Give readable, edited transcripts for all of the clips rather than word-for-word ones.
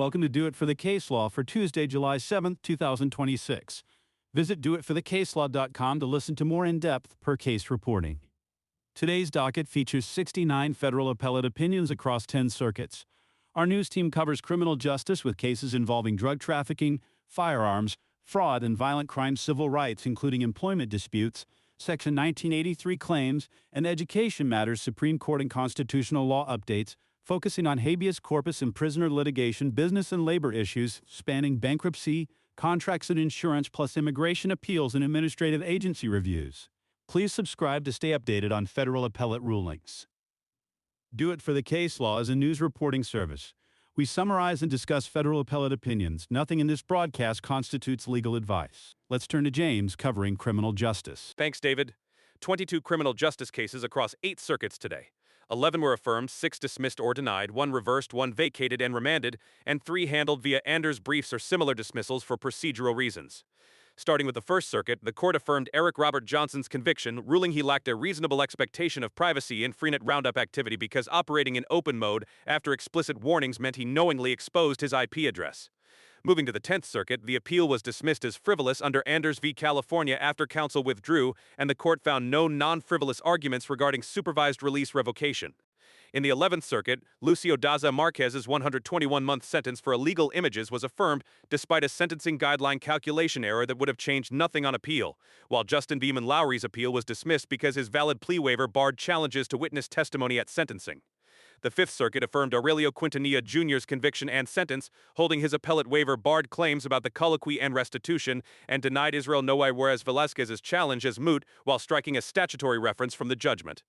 Welcome to Do It for the Case Law for Tuesday, July 7th, 2026. Visit doitforthecaselaw.com to listen to more in-depth per-case reporting. Today's docket features 69 federal appellate opinions across 10 circuits. Our news team covers criminal justice with cases involving drug trafficking, firearms, fraud, and violent crime civil rights, including employment disputes, Section 1983 claims, and education matters, Supreme Court and constitutional law updates, focusing on habeas corpus and prisoner litigation, business and labor issues spanning bankruptcy, contracts and insurance, plus immigration appeals and administrative agency reviews. Please subscribe to stay updated on federal appellate rulings. Do It for the Case Law is a news reporting service. We summarize and discuss federal appellate opinions. Nothing in this broadcast constitutes legal advice. Let's turn to James covering criminal justice. Thanks, David. 22 criminal justice cases across 8 circuits today. 11 were affirmed, 6 dismissed or denied, 1 reversed, 1 vacated and remanded, and 3 handled via Anders briefs or similar dismissals for procedural reasons. Starting with the First Circuit, the court affirmed Eric Robert Johnson's conviction, ruling he lacked a reasonable expectation of privacy in Freenet Roundup activity because operating in open mode after explicit warnings meant he knowingly exposed his IP address. Moving to the 10th Circuit, the appeal was dismissed as frivolous under Anders v. California after counsel withdrew, and the court found no non-frivolous arguments regarding supervised release revocation. In the 11th Circuit, Lucio Daza Marquez's 121-month sentence for illegal images was affirmed despite a sentencing guideline calculation error that would have changed nothing on appeal, while Justin Beeman Lowry's appeal was dismissed because his valid plea waiver barred challenges to witness testimony at sentencing. The Fifth Circuit affirmed Aurelio Quintanilla Jr.'s conviction and sentence, holding his appellate waiver barred claims about the colloquy and restitution, and denied Israel Noé Juarez Velázquez's challenge as moot while striking a statutory reference from the judgment.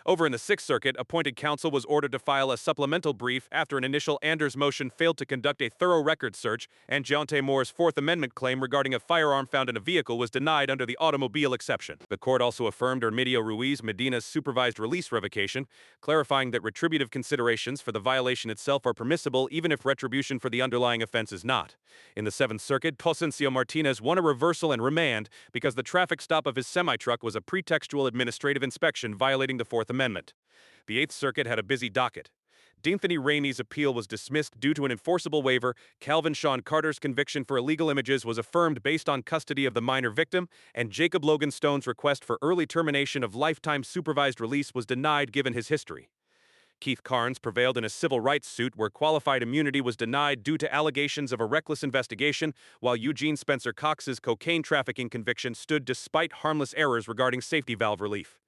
Over in the Sixth Circuit, appointed counsel was ordered to file a supplemental brief after an initial Anders motion failed to conduct a thorough record search, and Deontay Moore's Fourth Amendment claim regarding a firearm found in a vehicle was denied under the automobile exception. The court also affirmed Hermidio Ruiz Medina's supervised release revocation, clarifying that retributive considerations for the violation itself are permissible even if retribution for the underlying offense is not. In the Seventh Circuit, Posencio Martinez won a reversal and remand because the traffic stop of his semi-truck was a pretextual administrative inspection violating the Fourth Amendment. The Eighth Circuit had a busy docket. D'Anthony Rainey's appeal was dismissed due to an enforceable waiver. Calvin Sean Carter's conviction for illegal images was affirmed based on custody of the minor victim, and Jacob Logan Stone's request for early termination of lifetime supervised release was denied given his history. Keith Carnes prevailed in a civil rights suit where qualified immunity was denied due to allegations of a reckless investigation, while Eugene Spencer Cox's cocaine trafficking conviction stood despite harmless errors regarding safety valve relief.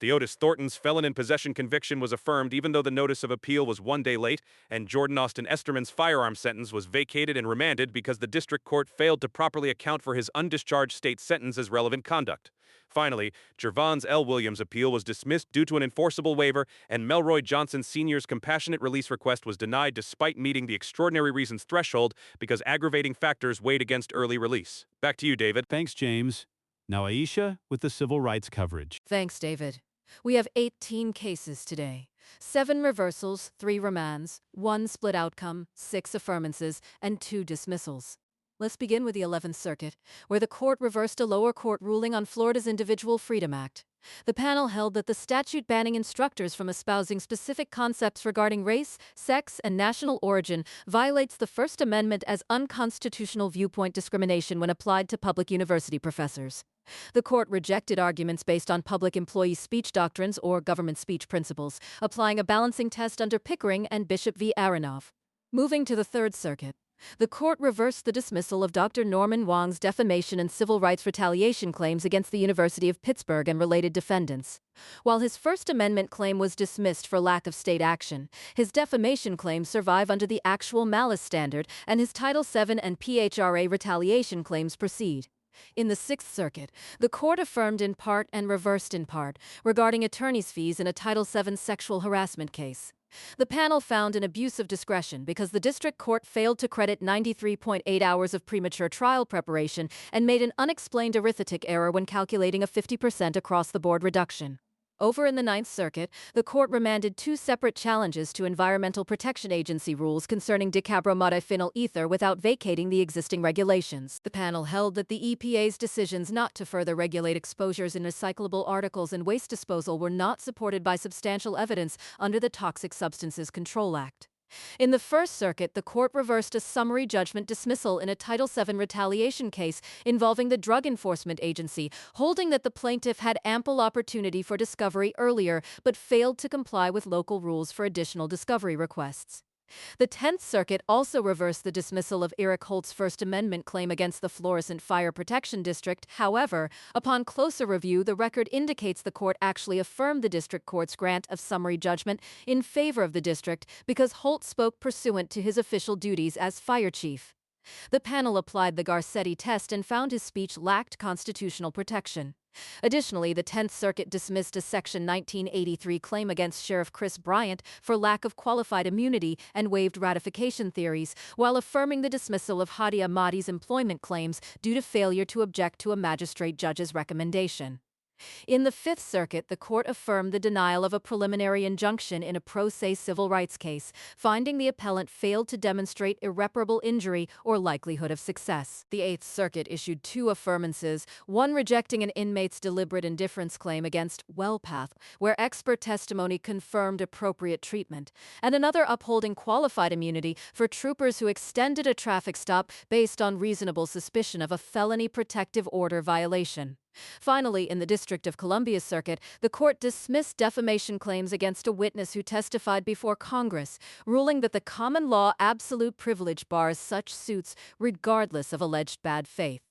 Theodis Thornton's felon in possession conviction was affirmed even though the notice of appeal was 1 day late, and Jordan Austin Esterman's firearm sentence was vacated and remanded because the district court failed to properly account for his undischarged state sentence as relevant conduct. Finally, Gervon's L. Williams' appeal was dismissed due to an enforceable waiver, and Melroy Johnson Sr.'s compassionate release request was denied despite meeting the extraordinary reasons threshold because aggravating factors weighed against early release. Back to you, David. Thanks, James. Now Aisha with the civil rights coverage. Thanks, David. We have 18 cases today. 7 reversals, 3 remands, 1 split outcome, 6 affirmances, and 2 dismissals. Let's begin with the 11th Circuit, where the court reversed a lower court ruling on Florida's Individual Freedom Act. The panel held that the statute banning instructors from espousing specific concepts regarding race, sex, and national origin violates the First Amendment as unconstitutional viewpoint discrimination when applied to public university professors. The court rejected arguments based on public employee speech doctrines or government speech principles, applying a balancing test under Pickering and Bishop v. Aronoff. Moving to the Third Circuit, the court reversed the dismissal of Dr. Norman Wong's defamation and civil rights retaliation claims against the University of Pittsburgh and related defendants. While his First Amendment claim was dismissed for lack of state action, his defamation claims survive under the actual malice standard, and his Title VII and PHRA retaliation claims proceed. In the Sixth Circuit, the court affirmed in part and reversed in part regarding attorney's fees in a Title VII sexual harassment case. The panel found an abuse of discretion because the district court failed to credit 93.8 hours of premature trial preparation and made an unexplained arithmetic error when calculating a 50% across-the-board reduction. Over in the Ninth Circuit, the court remanded 2 separate challenges to Environmental Protection Agency rules concerning dicarbonmonoethyl ether without vacating the existing regulations. The panel held that the EPA's decisions not to further regulate exposures in recyclable articles and waste disposal were not supported by substantial evidence under the Toxic Substances Control Act. In the First Circuit, the court reversed a summary judgment dismissal in a Title VII retaliation case involving the Drug Enforcement Agency, holding that the plaintiff had ample opportunity for discovery earlier but failed to comply with local rules for additional discovery requests. The Tenth Circuit also reversed the dismissal of Eric Holt's First Amendment claim against the Florissant Fire Protection District. However, upon closer review, the record indicates the court actually affirmed the district court's grant of summary judgment in favor of the district because Holt spoke pursuant to his official duties as fire chief. The panel applied the Garcetti test and found his speech lacked constitutional protection. Additionally, the Tenth Circuit dismissed a Section 1983 claim against Sheriff Chris Bryant for lack of qualified immunity and waived ratification theories, while affirming the dismissal of Hadi Ahmadi's employment claims due to failure to object to a magistrate judge's recommendation. In the Fifth Circuit, the court affirmed the denial of a preliminary injunction in a pro se civil rights case, finding the appellant failed to demonstrate irreparable injury or likelihood of success. The Eighth Circuit issued 2 affirmances, one rejecting an inmate's deliberate indifference claim against WellPath, where expert testimony confirmed appropriate treatment, and another upholding qualified immunity for troopers who extended a traffic stop based on reasonable suspicion of a felony protective order violation. Finally, in the District of Columbia Circuit, the court dismissed defamation claims against a witness who testified before Congress, ruling that the common law absolute privilege bars such suits regardless of alleged bad faith.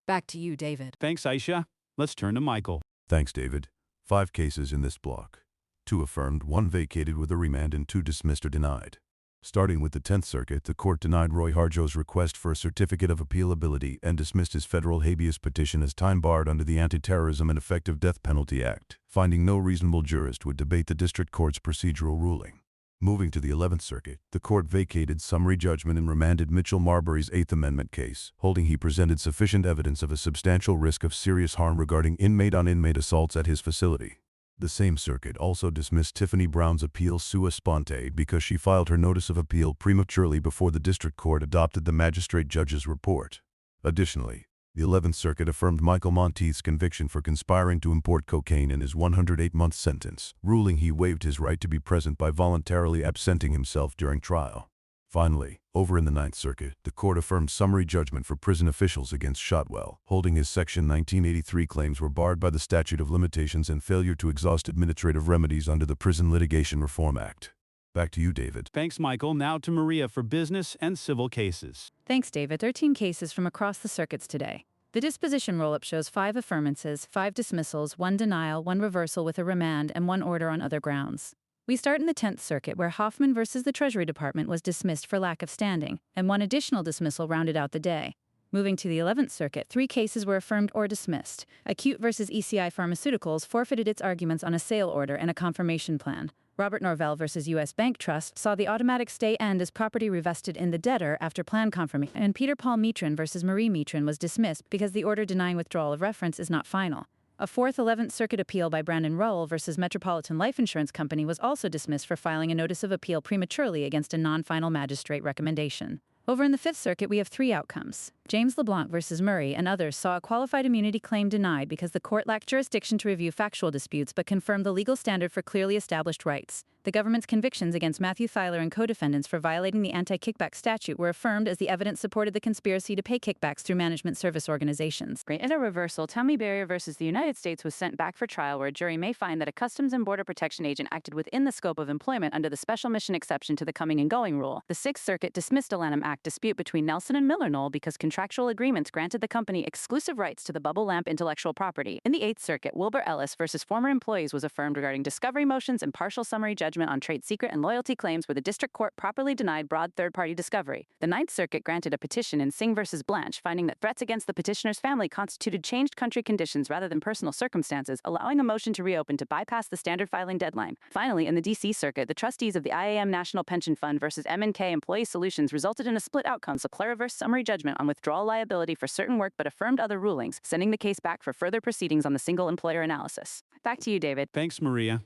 Back to you, David. Thanks, Aisha. Let's turn to Michael. Thanks, David. 5 cases in this block. 2 affirmed, 1 vacated with a remand, and 2 dismissed or denied. Starting with the 10th Circuit, the court denied Roy Harjo's request for a certificate of appealability and dismissed his federal habeas petition as time-barred under the Anti-Terrorism and Effective Death Penalty Act, finding no reasonable jurist would debate the district court's procedural ruling. Moving to the 11th Circuit, the court vacated summary judgment and remanded Mitchell Marbury's Eighth Amendment case, holding he presented sufficient evidence of a substantial risk of serious harm regarding inmate-on-inmate assaults at his facility. The same circuit also dismissed Tiffany Brown's appeal sua sponte because she filed her notice of appeal prematurely before the district court adopted the magistrate judge's report. Additionally, the 11th Circuit affirmed Michael Monteith's conviction for conspiring to import cocaine in his 108-month sentence, ruling he waived his right to be present by voluntarily absenting himself during trial. Finally, over in the 9th Circuit, the court affirmed summary judgment for prison officials against Shotwell, holding his Section 1983 claims were barred by the statute of limitations and failure to exhaust administrative remedies under the Prison Litigation Reform Act. Back to you, David. Thanks, Michael. Now to Maria for business and civil cases. Thanks, David. 13 cases from across the circuits today. The disposition roll-up shows 5 affirmances, 5 dismissals, 1 denial, 1 reversal with a remand, and 1 order on other grounds. We start in the 10th Circuit, where Hoffman versus the Treasury Department was dismissed for lack of standing, and 1 additional dismissal rounded out the day. Moving to the 11th Circuit, 3 cases were affirmed or dismissed. Acute versus ECI Pharmaceuticals forfeited its arguments on a sale order and a confirmation plan. Robert Norvell versus U.S. Bank Trust saw the automatic stay end as property revested in the debtor after plan confirmation, and Peter Paul Mitrin versus Marie Mitrin was dismissed because the order denying withdrawal of reference is not final. A 4th 11th Circuit appeal by Brandon Rowell versus Metropolitan Life Insurance Company was also dismissed for filing a notice of appeal prematurely against a non-final magistrate recommendation. Over in the 5th Circuit, we have 3 outcomes. James LeBlanc versus Murray and others saw a qualified immunity claim denied because the court lacked jurisdiction to review factual disputes but confirmed the legal standard for clearly established rights. The government's convictions against Matthew Thyler and co-defendants for violating the anti-kickback statute were affirmed as the evidence supported the conspiracy to pay kickbacks through management service organizations. In a reversal, Tommy Barrier versus the United States was sent back for trial, where a jury may find that a Customs and Border Protection agent acted within the scope of employment under the special mission exception to the coming and going rule. The 6th Circuit dismissed a Lanham Act dispute between Nelson and Miller Knoll because contractual agreements granted the company exclusive rights to the bubble lamp intellectual property. In the 8th Circuit, Wilbur Ellis versus former employees was affirmed regarding discovery motions and partial summary judgment on trade secret and loyalty claims, where the district court properly denied broad third-party discovery. The 9th Circuit granted a petition in Singh versus Blanche, finding that threats against the petitioner's family constituted changed country conditions rather than personal circumstances, allowing a motion to reopen to bypass the standard filing deadline. Finally, in the D.C. Circuit, the trustees of the IAM National Pension Fund versus M&K Employee Solutions resulted in a split outcome, so Clare reversed summary judgment on withdrawal liability for certain work but affirmed other rulings, sending the case back for further proceedings on the single employer analysis. Back to you, David. Thanks, Maria.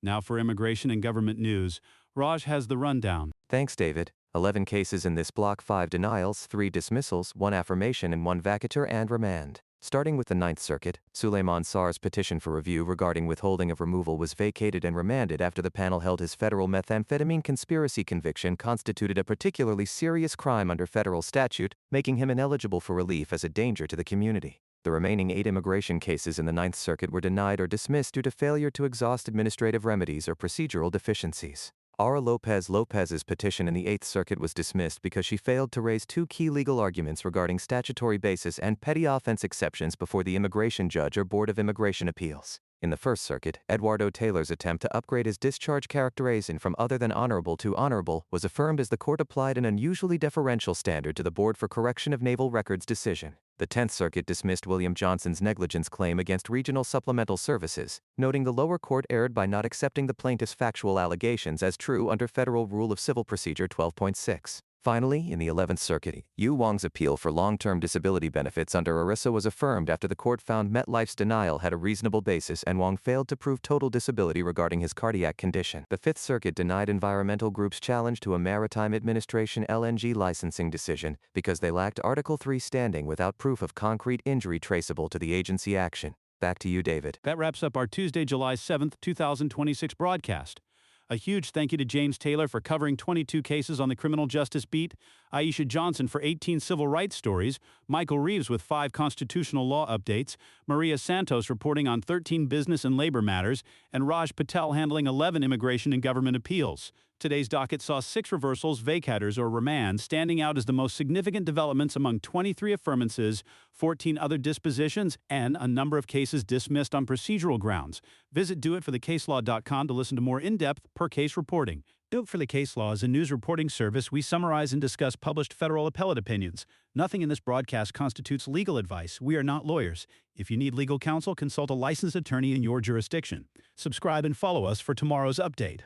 Now for immigration and government news, Raj has the rundown. Thanks, David. 11 cases in this block, 5 denials, 3 dismissals, 1 affirmation, and 1 vacatur and remand. Starting with the Ninth Circuit, Suleiman Sarr's petition for review regarding withholding of removal was vacated and remanded after the panel held his federal methamphetamine conspiracy conviction constituted a particularly serious crime under federal statute, making him ineligible for relief as a danger to the community. The remaining 8 immigration cases in the Ninth Circuit were denied or dismissed due to failure to exhaust administrative remedies or procedural deficiencies. Aura Lopez's petition in the Eighth Circuit was dismissed because she failed to raise 2 key legal arguments regarding statutory basis and petty offense exceptions before the immigration judge or Board of Immigration Appeals. In the First Circuit, Eduardo Taylor's attempt to upgrade his discharge characterization from other than honorable to honorable was affirmed as the court applied an unusually deferential standard to the Board for Correction of Naval Records decision. The Tenth Circuit dismissed William Johnson's negligence claim against Regional Supplemental Services, noting the lower court erred by not accepting the plaintiff's factual allegations as true under Federal Rule of Civil Procedure 12.6. Finally, in the 11th Circuit, Yu Wang's appeal for long-term disability benefits under ERISA was affirmed after the court found MetLife's denial had a reasonable basis and Wang failed to prove total disability regarding his cardiac condition. The Fifth Circuit denied Environmental Group's challenge to a Maritime Administration LNG licensing decision because they lacked Article 3 standing without proof of concrete injury traceable to the agency action. Back to you, David. That wraps up our Tuesday, July 7th, 2026 broadcast. A huge thank you to James Taylor for covering 22 cases on the criminal justice beat, Aisha Johnson for 18 civil rights stories, Michael Reeves with 5 constitutional law updates, Maria Santos reporting on 13 business and labor matters, and Raj Patel handling 11 immigration and government appeals. Today's docket saw 6 reversals, vacators, or remands standing out as the most significant developments among 23 affirmances, 14 other dispositions, and a number of cases dismissed on procedural grounds. Visit doitforthecaselaw.com to listen to more in-depth per-case reporting. Do It for the Case Law is a news reporting service. We summarize and discuss published federal appellate opinions. Nothing in this broadcast constitutes legal advice. We are not lawyers. If you need legal counsel, consult a licensed attorney in your jurisdiction. Subscribe and follow us for tomorrow's update.